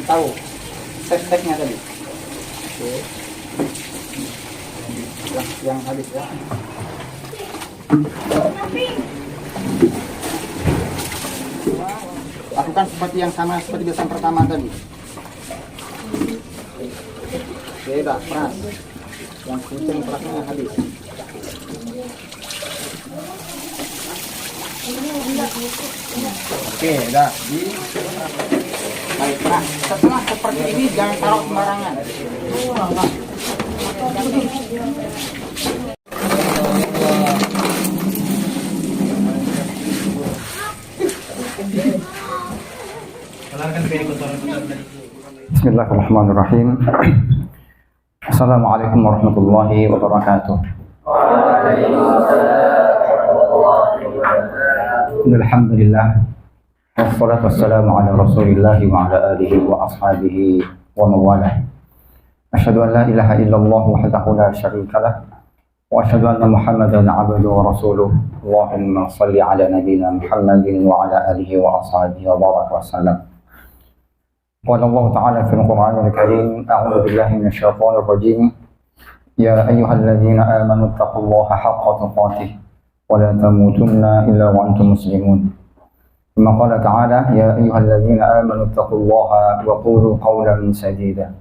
tahu step-stepnya tadi. Oke. Yang habis ya. Lakukan seperti yang sama seperti yang pertama tadi. Oke, dah peras. Yang kenceng perasnya habis. Oke, dah. Baiklah, setelah seperti ini jangan taruh sembarangan. Bismillahirrahmanirrahim. Assalamualaikum warahmatullahi wabarakatuh. Alhamdulillah. Wassalatu wassalamu ala Rasulillah wa ala alihi wa ashabihi wa mawalah. Asyhadu an la ilaha illallah wahdahu la syarika lah wa asyhadu anna Muhammadan abduhu wa rasuluh. Allahumma shalli ala nabiyyina Muhammadin wa ala alihi wa ashabihi wa baraka wa sallam. Qala Allah Ta'ala fil Qur'anil Karim, a'udzu billahi minasyaitonir rajim. Ya ayyuhalladzina amanu taqullaha haqqa tuqatih wa la tamutunna illa wa antum muslimun. Kama qala ta'ala, ya ayyuhalladzina amanu taqullaha wa qulu qawlan sadida.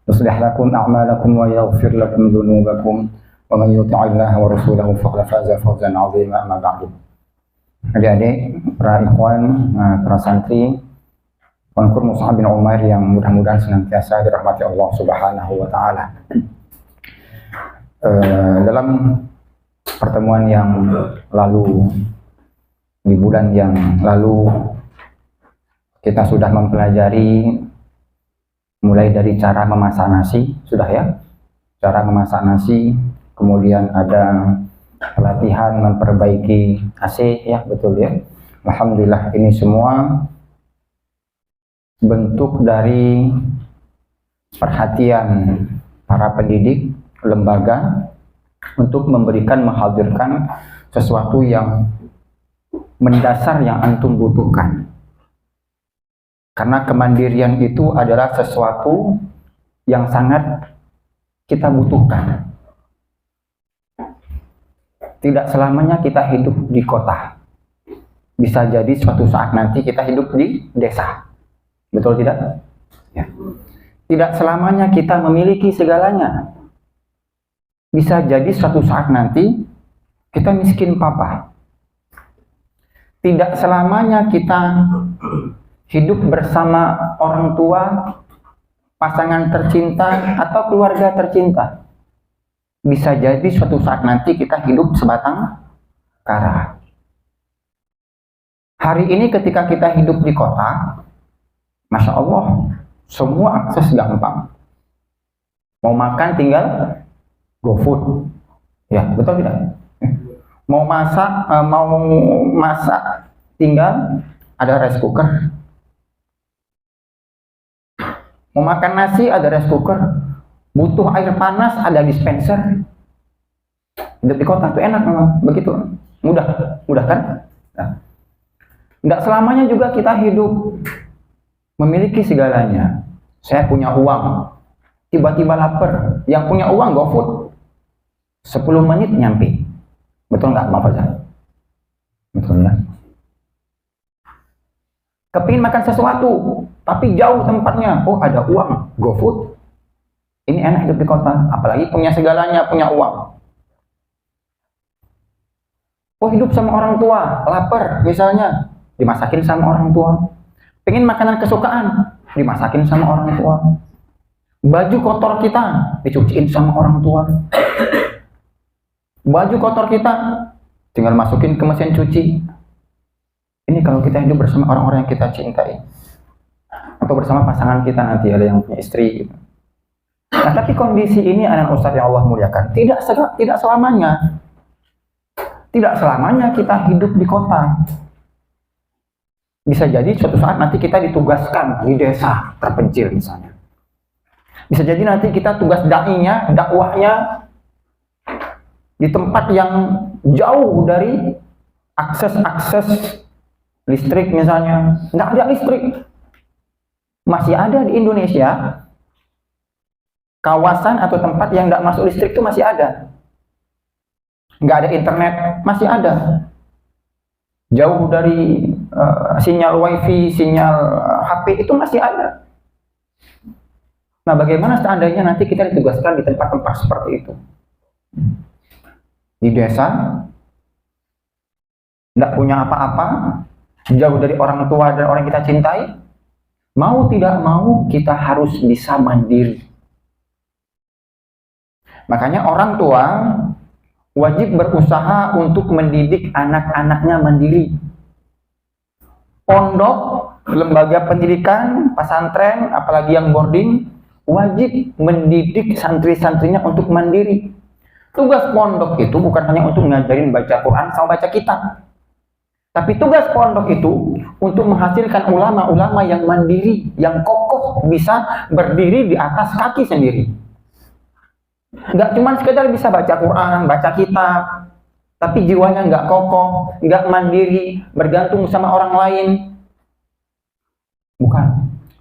Yuslih lakum a'malakum wa yaghfir lakum dhunubakum wa man yuti'illaha wa rasulahu faqad faza fawzan 'azima. Amma ba'du. Adik-adik, para ikhwan, para santri, Pengkur Mus'ab bin Umair yang mudah-mudahan senantiasa dirahmati Allah Subhanahu wa Ta'ala. Dalam pertemuan yang lalu, di bulan yang lalu, kita sudah mempelajari mulai dari cara memasak nasi, sudah ya, cara memasak nasi, kemudian ada pelatihan memperbaiki AC, ya betul ya. Alhamdulillah, ini semua bentuk dari perhatian para pendidik lembaga untuk memberikan, menghadirkan sesuatu yang mendasar yang antum butuhkan. Karena kemandirian itu adalah sesuatu yang sangat kita butuhkan. Tidak selamanya kita hidup di kota. Bisa jadi suatu saat nanti kita hidup di desa. Betul tidak? Ya. Tidak selamanya kita memiliki segalanya. Bisa jadi suatu saat nanti kita miskin papa. Tidak selamanya kita hidup bersama orang tua, pasangan tercinta, atau keluarga tercinta. Bisa jadi suatu saat nanti kita hidup sebatang kara. Hari ini ketika kita hidup di kota, Masya Allah, semua akses gampang. Mau makan tinggal GoFood, ya betul tidak? Mau masak tinggal ada rice cooker. Mau makan nasi ada rice cooker. Butuh air panas ada dispenser. Hidup di kota itu enak memang, begitu mudah kan? Nah, tidak selamanya juga kita hidup memiliki segalanya. Saya punya uang, tiba-tiba lapar. Yang punya uang GoFood, 10 menit nyampe. Betul nggak, Bang Fajar? Betul ya. Kepingin makan sesuatu, tapi jauh tempatnya. Oh, ada uang, GoFood. Ini enak hidup di kota, apalagi punya segalanya, punya uang. Oh, hidup sama orang tua, lapar misalnya, dimasakin sama orang tua. Pengen makanan kesukaan, dimasakin sama orang tua. Baju kotor kita dicuciin sama orang tua. Baju kotor kita tinggal masukin ke mesin cuci. Ini kalau kita hidup bersama orang-orang yang kita cintai, atau bersama pasangan kita nanti, ada yang punya istri gitu. Nah, tapi kondisi ini anak Ustadz yang Allah muliakan, tidak selamanya. Tidak selamanya kita hidup di kota. Bisa jadi suatu saat nanti kita ditugaskan di desa terpencil misalnya. Bisa jadi nanti kita tugas dakwahnya di tempat yang jauh dari akses listrik misalnya. Nggak ada listrik. Masih ada di Indonesia kawasan atau tempat yang tidak masuk listrik itu masih ada. Nggak ada internet, masih ada. Jauh dari sinyal wifi, sinyal HP itu masih ada. Nah, bagaimana seandainya nanti kita ditugaskan di tempat-tempat seperti itu? Di desa, tidak punya apa-apa, jauh dari orang tua dan orang yang kita cintai, mau tidak mau kita harus bisa mandiri. Makanya orang tua wajib berusaha untuk mendidik anak-anaknya mandiri. Pondok, lembaga pendidikan, pesantren, apalagi yang boarding, wajib mendidik santri-santrinya untuk mandiri. Tugas pondok itu bukan hanya untuk ngajarin baca Quran sama baca kitab. Tapi tugas pondok itu untuk menghasilkan ulama-ulama yang mandiri, yang kokoh, bisa berdiri di atas kaki sendiri. Nggak cuma sekedar bisa baca Quran, baca kitab, tapi jiwanya nggak kokoh, nggak mandiri, bergantung sama orang lain. Bukan.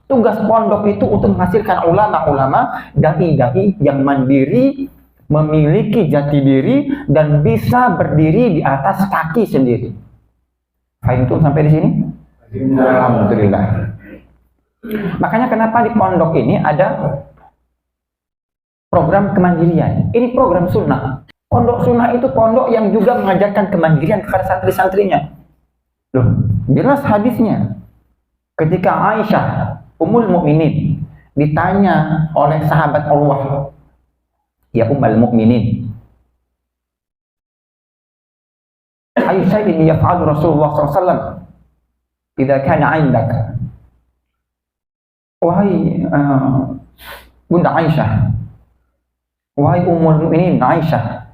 Tugas pondok itu untuk menghasilkan ulama-ulama, dai-dai yang mandiri, memiliki jati diri, dan bisa berdiri di atas kaki sendiri. Fahim tuh sampai di sini? Alhamdulillah. Makanya kenapa di pondok ini ada program kemandirian. Ini program sunnah. Pondok sunnah itu pondok yang juga mengajarkan kemandirian kepada santri-santrinya. Loh, jelas hadisnya. Ketika Aisyah, Ummul Mukminin, ditanya oleh sahabat Allah, ya Ummul Mukminin, ayu syai'in yaf'alu Rasulullah SAW idza kana 'indaka. Wahai Bunda Aisyah, wahai Ummul Mukminin Aisyah,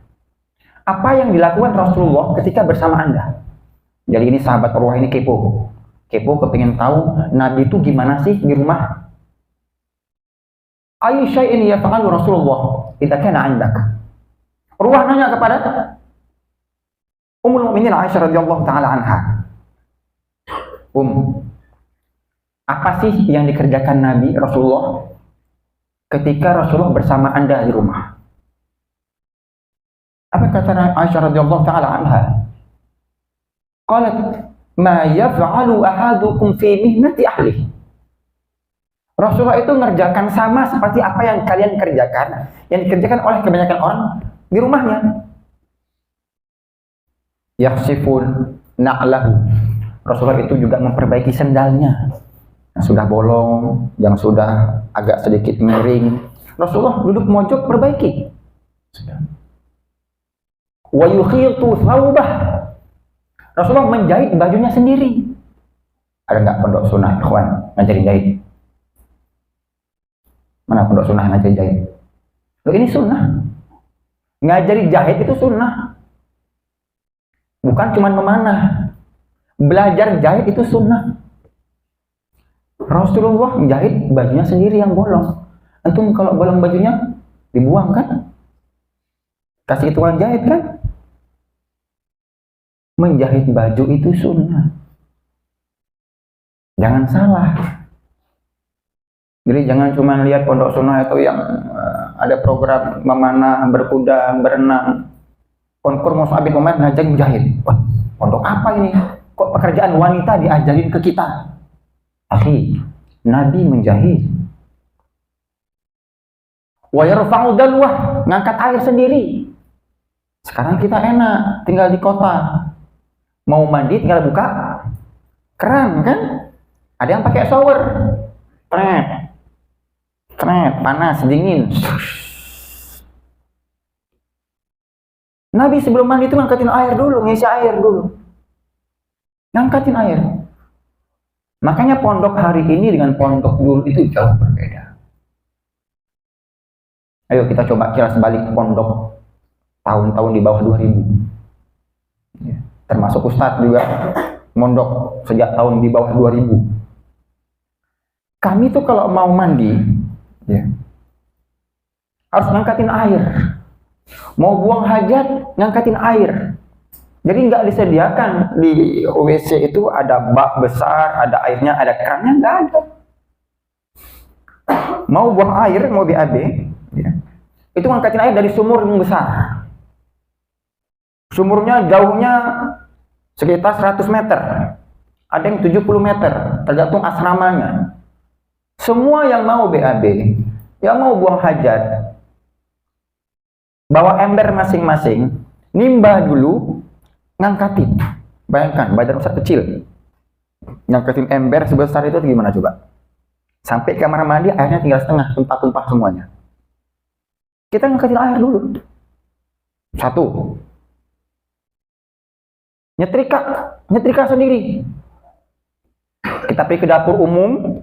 apa yang dilakukan Rasulullah ketika bersama Anda? Jadi ini sahabat Rasulullah ini kepo kepingin tahu Nabi itu gimana sih di rumah. Ayu syai'in yaf'alu Rasulullah idza kana 'indaka. Rasulullah nanya kepada Ummul Mukminin Aisyah radhiyallahu taala anha, apa sih yang dikerjakan Nabi Rasulullah ketika Rasulullah bersama Anda di rumah? Apa kata Aisyah radhiyallahu taala anha? Qalat, "Ma yaf'alu ahadukum fi mihnati ahlihi." Rasulullah itu mengerjakan sama seperti apa yang kalian kerjakan, yang dikerjakan oleh kebanyakan orang di rumahnya. Yakhsifun na'lahu. Rasulullah itu juga memperbaiki sendalnya yang sudah bolong, yang sudah agak sedikit miring. Rasulullah duduk mojok perbaiki. Wa yukhitu thawbah. Rasulullah menjahit bajunya sendiri. Ada nggak pondok sunnah, ikhwan, ngajarin jahit? Mana pondok sunnah ngajarin jahit? Loh, ini sunnah. Ngajari jahit itu sunnah. Bukan cuma memanah. Belajar jahit itu sunnah. Rasulullah menjahit bajunya sendiri yang bolong. Antum kalau bolong bajunya dibuang kan? Kasih tukang jahit kan? Menjahit baju itu sunnah. Jangan salah. Jadi jangan cuma lihat pondok sunnah itu yang ada program memanah, berkuda, berenang. Konkur Mus'ab bin Umair ngajarin jahit. Wah, pondok apa ini? Kok pekerjaan wanita diajarin ke kita? Akhi, Nabi menjahit. Wa yarfa'u dalwah, ngangkat air sendiri. Sekarang kita enak, tinggal di kota. Mau mandi tinggal buka keran kan? Ada yang pakai shower. Panas, dingin. Nabi sebelum mandi itu ngangkatin air dulu, ngisi air dulu. Ngangkatin air. Makanya pondok hari ini dengan pondok dulu itu jauh berbeda. Ayo kita coba kilas balik pondok tahun-tahun di bawah 2000. Ya. Termasuk Ustadz juga mondok sejak tahun di bawah 2000. Kami tuh kalau mau mandi, ya, harus ngangkatin air. Mau buang hajat, ngangkatin air. Jadi nggak disediakan di WC itu ada bak besar, ada airnya, ada kerannya, nggak ada. mau buang air, mau BAB, ya, itu ngangkatin air dari sumur yang besar. Sumurnya jauhnya sekitar 100 meter, ada yang 70 meter, tergantung asramanya. Semua yang mau BAB, yang mau buang hajat, bawa ember masing-masing, nimba dulu, ngangkatin. Bayangkan, badan besar kecil, ngangkatin ember sebesar itu gimana coba? Sampai kamar mandi, airnya tinggal setengah, tumpah-tumpah semuanya. Kita ngangkatin air dulu. Satu. Nyetrika sendiri. Kita pergi ke dapur umum,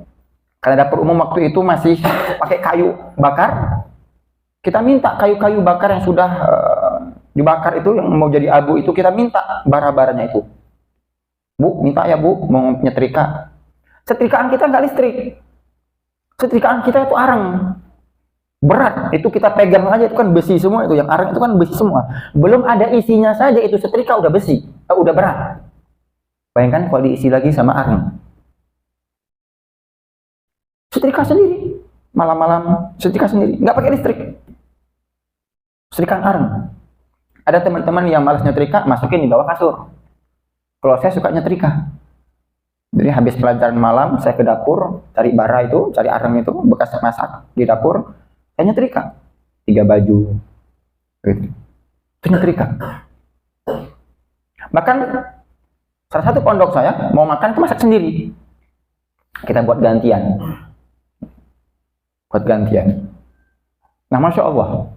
karena dapur umum waktu itu masih pakai kayu bakar. Kita minta kayu-kayu bakar yang sudah dibakar itu, yang mau jadi abu itu, kita minta bara-baranya itu. Bu, minta ya Bu, mau nyetrika. Setrikaan kita nggak listrik. Setrikaan kita itu arang. Berat, itu kita pegang aja, itu kan besi semua itu. Yang arang itu kan besi semua. Belum ada isinya saja, itu setrika udah besi, udah berat. Bayangkan kalau diisi lagi sama arang. Setrika sendiri. Malam-malam, setrika sendiri. Nggak pakai listrik. Setrikaan arang. Ada teman-teman yang malas nyetrika, masukin di bawah kasur. Kalau saya suka nyetrika. Jadi habis pelajaran malam, saya ke dapur, cari bara itu, cari arang itu, bekas masak di dapur, saya nyetrika. 3 baju. Gitu. Itu nyetrika. Bahkan, salah satu pondok saya, mau makan, itu masak sendiri. Kita buat gantian. Nah, Masya Allah.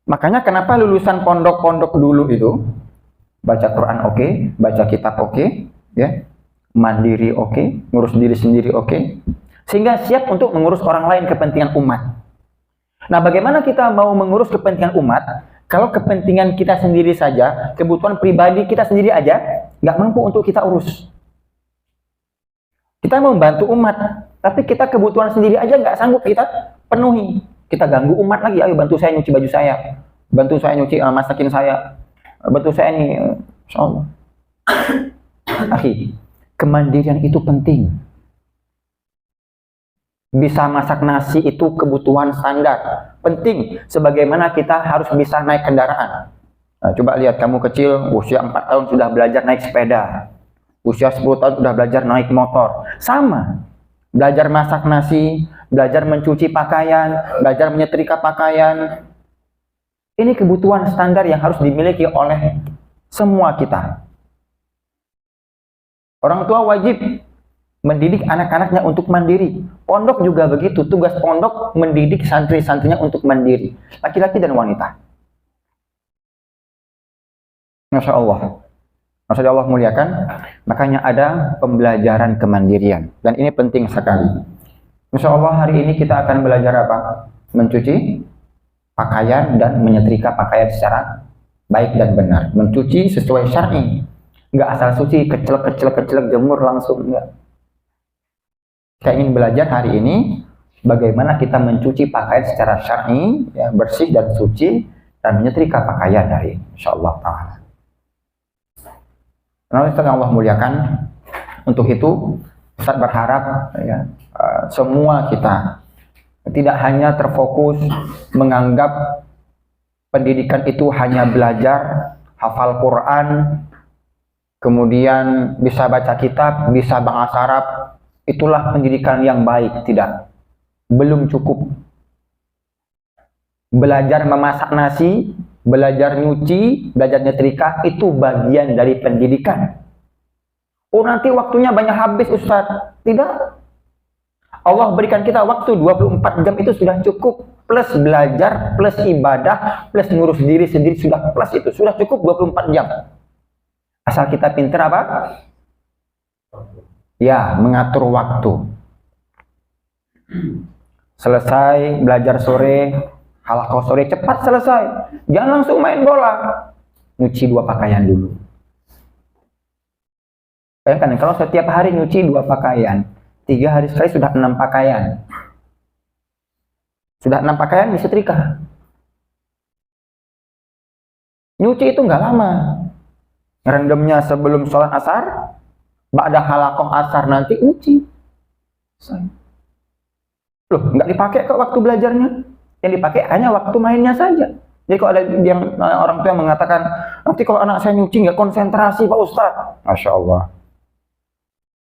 Makanya kenapa lulusan pondok-pondok dulu itu, baca Quran oke, baca kitab oke, ya, mandiri oke, ngurus diri sendiri oke, sehingga siap untuk mengurus orang lain, kepentingan umat. Nah, bagaimana kita mau mengurus kepentingan umat kalau kepentingan kita sendiri saja, kebutuhan pribadi kita sendiri aja nggak mampu untuk kita urus? Kita mau membantu umat, tapi kita kebutuhan sendiri aja nggak sanggup kita penuhi. Kita ganggu umat lagi, ayo bantu saya nyuci baju saya, bantu saya nyuci masakin saya, bantu saya nih, Insya Allah. Akhi, kemandirian itu penting. Bisa masak nasi itu kebutuhan standar, penting. Sebagaimana kita harus bisa naik kendaraan. Nah, coba lihat, kamu kecil, usia 4 tahun sudah belajar naik sepeda, usia 10 tahun sudah belajar naik motor. Sama, belajar masak nasi, belajar mencuci pakaian, belajar menyetrika pakaian. Ini kebutuhan standar yang harus dimiliki oleh semua kita. Orang tua wajib mendidik anak-anaknya untuk mandiri. Pondok juga begitu, tugas pondok mendidik santri-santrinya untuk mandiri, laki-laki dan wanita. Masya Allah. Masya Allah muliakan, makanya ada pembelajaran kemandirian. Dan ini penting sekali. Insya Allah hari ini kita akan belajar apa? Mencuci pakaian dan menyetrika pakaian secara baik dan benar. Mencuci sesuai syar'i. Nggak asal suci, kecil-kecil jemur langsung. Enggak. Kita ingin belajar hari ini bagaimana kita mencuci pakaian secara syar'i, ya, bersih dan suci, dan menyetrika pakaian hari ini. Insya Allah ta'ala. Nah, Allah muliakan, untuk itu Ustaz berharap ya, semua kita tidak hanya terfokus menganggap pendidikan itu hanya belajar hafal Quran, kemudian bisa baca kitab, bisa bahasa Arab, itulah pendidikan yang baik. Tidak, belum cukup. Belajar memasak nasi, belajar nyuci, belajar nyetrika, itu bagian dari pendidikan. Oh, nanti waktunya banyak habis Ustaz. Tidak. Allah berikan kita waktu 24 jam itu sudah cukup. Plus belajar, plus ibadah, plus ngurus diri sendiri, sudah plus itu. Sudah cukup 24 jam. Asal kita pintar apa? Ya, mengatur waktu. Selesai belajar sore, halaqah sore, cepat selesai. Jangan langsung main bola. Nyuci 2 pakaian dulu. Bayangkan, kalau setiap hari nyuci 2 pakaian, 3 hari sekali sudah 6 pakaian. Sudah 6 pakaian disetrika. Nyuci itu nggak lama. Ngerendamnya sebelum sholat asar, ba'da halaqah asar nanti nyuci. Loh, nggak dipakai kok waktu belajarnya. Yang dipakai hanya waktu mainnya saja. Jadi kalau ada yang orang tua yang mengatakan, nanti kalau anak saya nyuci nggak konsentrasi Pak Ustadz. Masya Allah.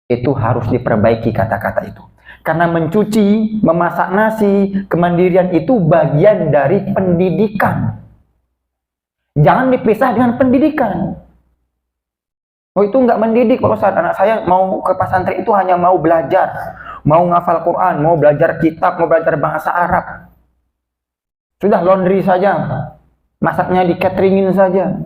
Itu harus diperbaiki kata-kata itu. Karena mencuci, memasak nasi, kemandirian itu bagian dari pendidikan. Jangan dipisah dengan pendidikan. Oh itu nggak mendidik Pak Ustadz. Anak saya mau ke pesantren itu hanya mau belajar. Mau ngafal Quran, mau belajar kitab, mau belajar bahasa Arab. Sudah laundry saja. Masaknya di cateringin saja.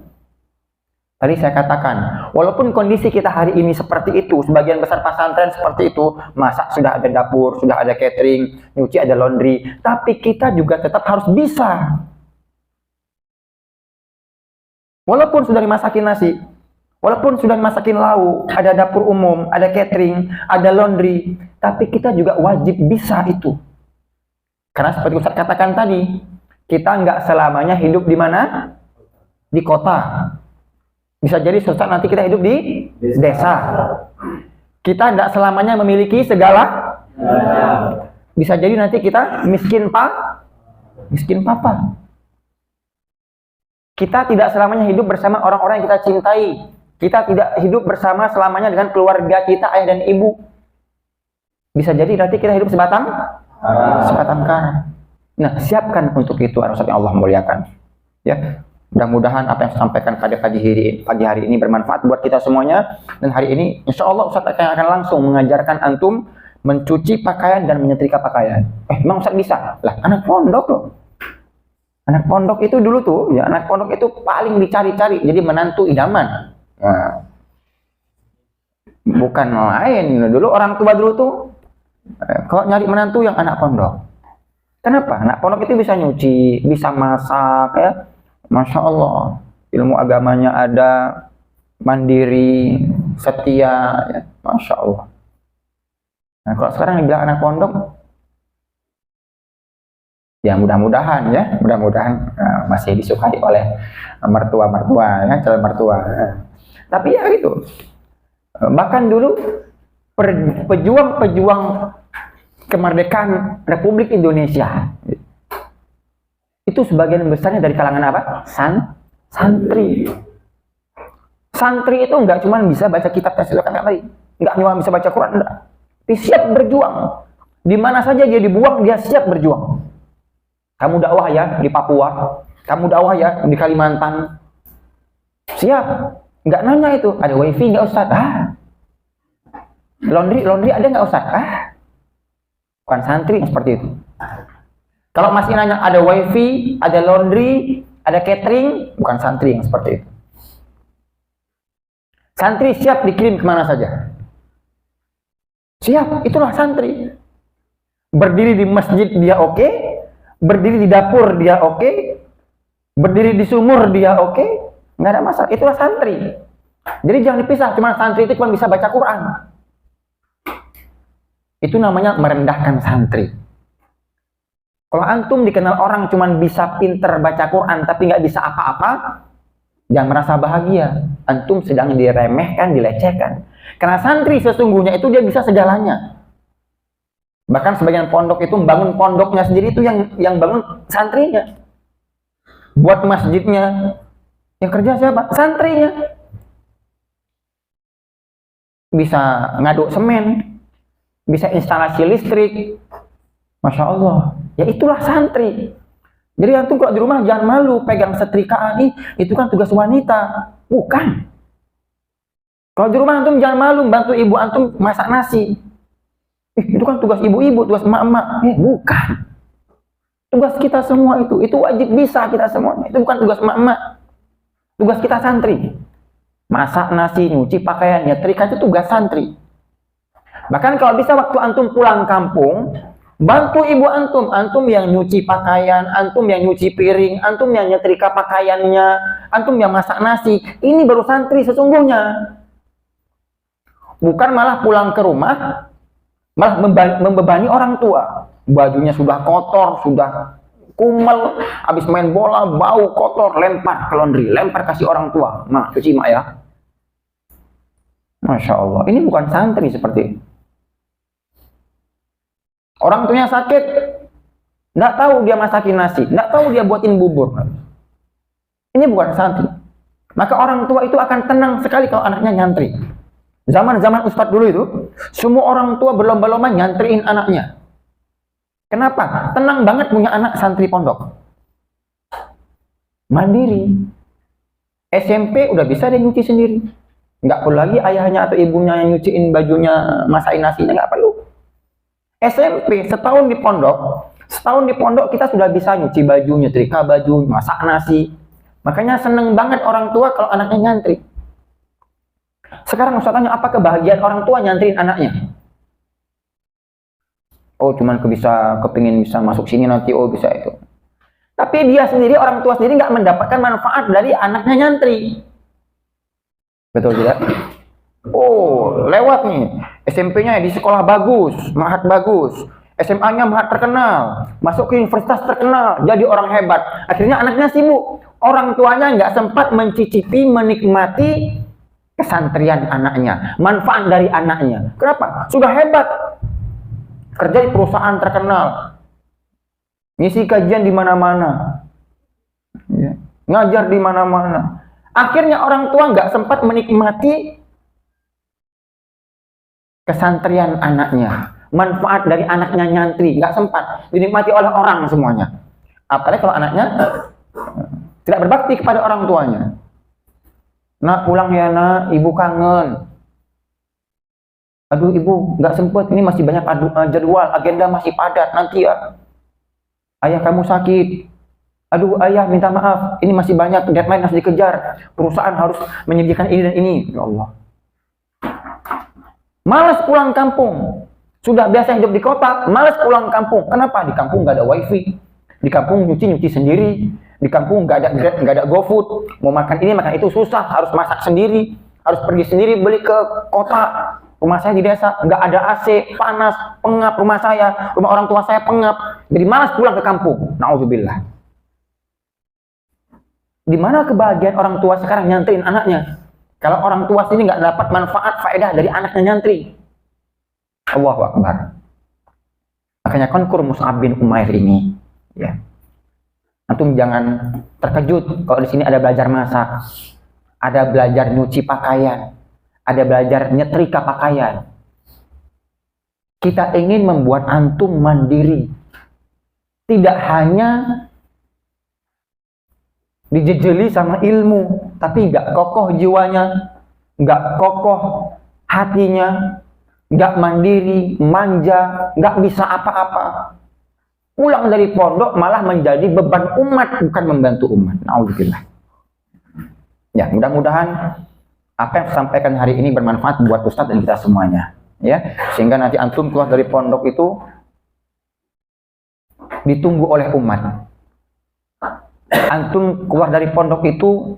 Tadi saya katakan, walaupun kondisi kita hari ini seperti itu, sebagian besar pesantren seperti itu, masak sudah ada dapur, sudah ada catering, nyuci ada laundry, tapi kita juga tetap harus bisa. Walaupun sudah dimasakin nasi, walaupun sudah dimasakin lauk, ada dapur umum, ada catering, ada laundry, tapi kita juga wajib bisa itu. Karena seperti Ustaz katakan tadi, kita nggak selamanya hidup di mana? Di kota. Bisa jadi suatu saat nanti kita hidup di desa. Kita tidak selamanya memiliki segala. Bisa jadi nanti kita miskin papa. Kita tidak selamanya hidup bersama orang-orang yang kita cintai. Kita tidak hidup bersama selamanya dengan keluarga kita, ayah dan ibu. Bisa jadi nanti kita hidup sebatang kara. Nah, siapkan untuk itu Allah muliakan. Ya. Mudah-mudahan apa yang saya sampaikan pada pagi hari ini bermanfaat buat kita semuanya. Dan hari ini insya Allah Ustaz akan langsung mengajarkan antum mencuci pakaian dan menyetrika pakaian. Emang Ustaz bisa? Lah anak pondok loh. Anak pondok itu dulu tuh, ya anak pondok itu paling dicari-cari. Jadi menantu idaman. Nah, bukan lain. Dulu orang tua dulu tuh kalau nyari menantu yang anak pondok. Kenapa? Anak pondok itu bisa nyuci, bisa masak ya. Masya Allah, ilmu agamanya ada, mandiri, setia, ya. Masya Allah. Nah, kalau sekarang dibilang anak pondok, ya mudah-mudahan masih disukai oleh mertua-mertua, ya, calon mertua. Tapi ya gitu. Bahkan dulu pejuang-pejuang kemerdekaan Republik Indonesia itu sebagian besarnya dari kalangan apa? Santri. Santri itu nggak cuma bisa baca kitab tasawuf tadi, nggak cuma bisa baca Quran, enggak. Dia siap berjuang. Di mana saja dia dibuang, dia siap berjuang. Kamu dakwah ya di Papua, kamu dakwah ya di Kalimantan, siap. Nggak nanya itu, ada wifi nggak Ustaz? Laundry ada nggak Ustaz? Bukan santri yang seperti itu. Kalau masih nanya ada wifi, ada laundry, ada catering, bukan santri yang seperti itu. Santri siap dikirim kemana saja. Siap, itulah santri. Berdiri di masjid dia oke, berdiri di dapur dia oke, berdiri di sumur dia oke, nggak ada masalah. Itulah santri. Jadi jangan dipisah, cuma santri itu cuma bisa baca Quran. Itu namanya merendahkan santri. Kalau antum dikenal orang cuma bisa pinter baca Quran tapi nggak bisa apa-apa, jangan merasa bahagia. Antum sedang diremehkan, dilecehkan. Karena santri sesungguhnya itu dia bisa segalanya. Bahkan sebagian pondok itu membangun pondoknya sendiri itu yang bangun santrinya. Buat masjidnya, yang kerja siapa? Santrinya. Bisa ngaduk semen, bisa instalasi listrik. Masya Allah. Ya itulah santri. Jadi antum kalau di rumah jangan malu pegang setrikaan itu kan tugas wanita. Bukan. Kalau di rumah antum jangan malu bantu ibu antum masak nasi. Itu kan tugas ibu-ibu, tugas emak-emak. Bukan. Tugas kita semua itu wajib bisa kita semuanya. Itu bukan tugas emak-emak. Tugas kita santri. Masak nasi, nyuci pakaian, nyetrika itu tugas santri. Bahkan kalau bisa waktu antum pulang kampung, bantu ibu antum yang nyuci pakaian, antum yang nyuci piring, antum yang nyetrika pakaiannya, antum yang masak nasi. Ini baru santri sesungguhnya. Bukan malah pulang ke rumah, malah membebani orang tua. Bajunya sudah kotor, sudah kumel, habis main bola, bau kotor, lempar ke laundry, lempar kasih orang tua. Nah, cuci mak ya. Masya Allah, ini bukan santri seperti itu. Orang tuanya sakit, nggak tahu dia masakin nasi, nggak tahu dia buatin bubur. Ini bukan santri. Maka orang tua itu akan tenang sekali kalau anaknya nyantri. Zaman-zaman Ustadz dulu itu, semua orang tua berlomba-lomba nyantriin anaknya. Kenapa? Tenang banget punya anak santri pondok. Mandiri. SMP udah bisa dia nyuci sendiri. Nggak perlu lagi ayahnya atau ibunya yang nyuciin bajunya, masakin nasinya, nggak perlu. SMP, setahun di pondok kita sudah bisa nyuci baju, nyetrika baju, masak nasi. Makanya seneng banget orang tua kalau anaknya nyantri. Sekarang Ustaz tanya, apa kebahagiaan orang tua nyantriin anaknya? Oh, cuman kepingin bisa masuk sini nanti, oh bisa itu. Tapi dia sendiri, orang tua sendiri nggak mendapatkan manfaat dari anaknya nyantri. Betul tidak? Oh, lewat nih. SMP-nya di sekolah bagus, mahat bagus. SMA-nya mahat terkenal. Masuk ke universitas terkenal, jadi orang hebat. Akhirnya anaknya sibuk. Orang tuanya nggak sempat mencicipi, menikmati kesantrian anaknya, manfaat dari anaknya. Kenapa? Sudah hebat. Kerja di perusahaan terkenal. Ngisi kajian di mana-mana. Ya. Ngajar di mana-mana. Akhirnya orang tua nggak sempat menikmati kesantrian anaknya. Manfaat dari anaknya nyantri. Nggak sempat dinikmati oleh orang semuanya. Apalagi kalau anaknya tidak berbakti kepada orang tuanya. Nak, pulang ya nak, ibu kangen. Aduh ibu, nggak sempet, ini masih banyak jadwal, agenda masih padat, nanti ya. Ayah kamu sakit. Aduh ayah minta maaf, ini masih banyak deadline harus dikejar. Perusahaan harus menyediakan ini dan ini. Ya Allah. Malas pulang kampung. Sudah biasa hidup di kota, malas pulang kampung. Kenapa? Di kampung nggak ada wifi. Di kampung nyuci sendiri. Di kampung nggak ada GoFood. Mau makan ini makan itu susah, harus masak sendiri. Harus pergi sendiri beli ke kota. Rumah saya di desa, nggak ada AC, panas, pengap rumah saya, rumah orang tua saya pengap. Jadi malas pulang ke kampung. Na'udzubillah. Di mana kebahagiaan orang tua sekarang nyantrin anaknya? Kalau orang tua sini nggak dapat manfaat faedah dari anaknya nyantri. Allahu Akbar. Makanya konkur Mus'ab bin Umair ini, ya. Antum jangan terkejut kalau di sini ada belajar masak, ada belajar nyuci pakaian, ada belajar nyetrika pakaian. Kita ingin membuat antum mandiri. Tidak hanya dijejeli sama ilmu, tapi nggak kokoh jiwanya, nggak kokoh hatinya, nggak mandiri, manja, nggak bisa apa-apa. Pulang dari pondok malah menjadi beban umat, bukan membantu umat. Na'udzubillah. Ya, mudah-mudahan apa yang saya sampaikan hari ini bermanfaat buat Ustadz dan kita semuanya, ya, sehingga nanti antum keluar dari pondok itu ditunggu oleh umat. Antum keluar dari pondok itu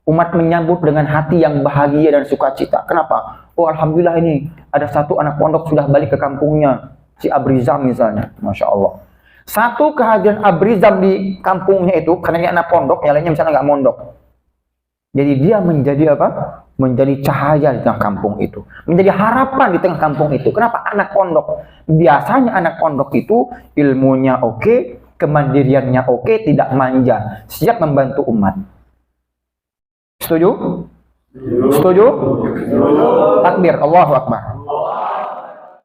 umat menyambut dengan hati yang bahagia dan sukacita. Kenapa? Oh alhamdulillah, ini ada satu anak pondok sudah balik ke kampungnya, si Abrizam misalnya, masya Allah. Satu kehadiran Abrizam di kampungnya itu karena dia anak pondok, yang lainnya misalnya nggak mondok. Jadi dia menjadi apa? Menjadi cahaya di tengah kampung itu. Menjadi harapan di tengah kampung itu. Kenapa? Anak pondok. Biasanya anak pondok itu ilmunya oke, kemandiriannya oke, tidak manja, siap membantu umat. Setuju? Setuju? Takbir, Allahu Akbar.